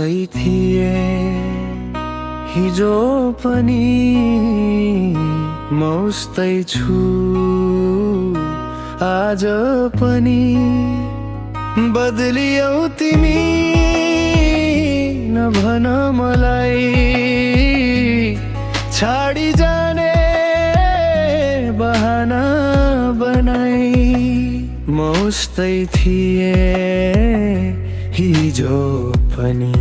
मस्तै थिए हिजो पनि मस्तै छु आज पनि। बदलियौ तिमी नभन मलाई छाडी जाने बहाना बनाई। मस्तै थिए हिजो पनि।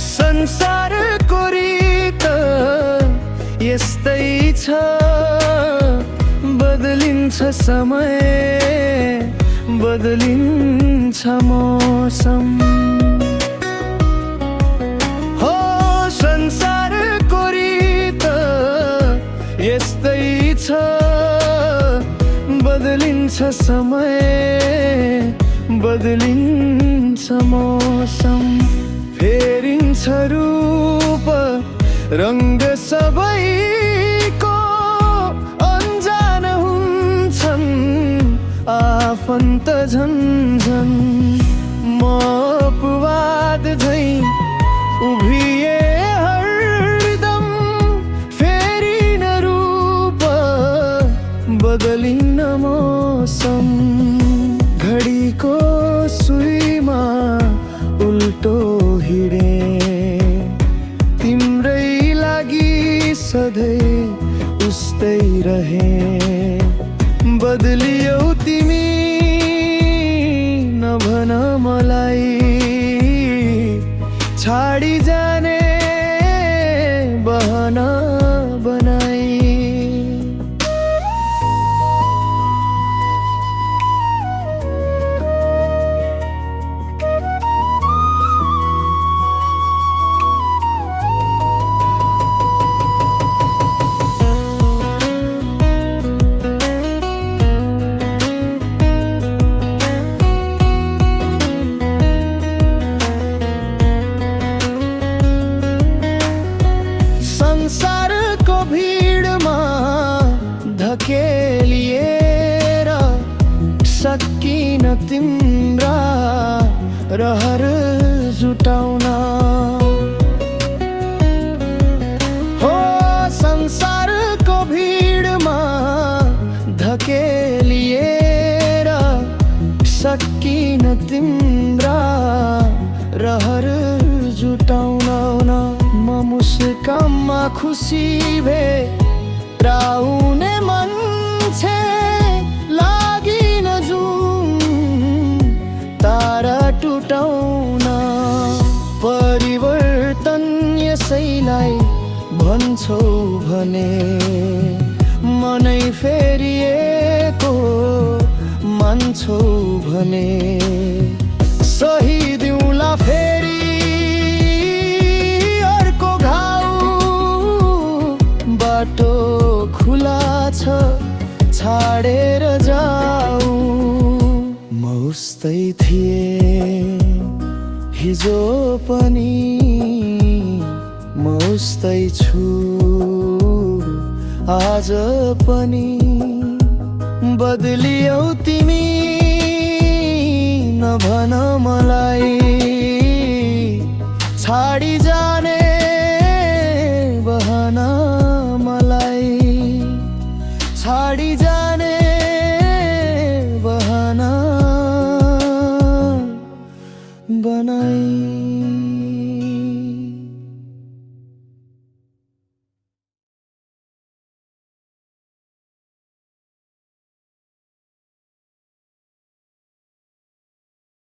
संसारको रीत यस्तै छ, बदलिन्छ समय बदलिन्छ मौसम। हो संसारको रीत यस्तै छ, बदलिन्छ समय बदलिन्छ मौसम। फेरिन्छ रूप रङ्ग सबैको, अन्जान हुन्छन् आफन्त झन्झन। म अपवाद झै उभिए हरदम, फेरिन रूप बदलिन्न मौसम। घडीको सुईमा उल्टो हिँडे तिम्रै लागि सधैँ उस्तै रहे। बदलियौ तिमी नभन मलाई छाडी जाने बहाना बनाई। संसारको भिडमा धकेलिएर सकिन तिम्रा रहर जुटाउन। हो संसारको भिडमा धकेलिएर सकिन तिम्रा रहर जुटाउन। म मुस्कानमा खुसी भे राउने मान्छे लागिन जुन तारा टुटाउन। परिवर्तन यसैलाई भन्छौ भने मनै फेरिएको मान्छौ भने सही दिउँला फेरि बाटो खुला छ छाडेर जाऊ। मस्तै थिए हिजो पनि मस्तै छु आज पनि। बदलियौ तिमी नभन मलाई छाडी जाने बहाना मलाई। छाडी जाने बहाना बनाई।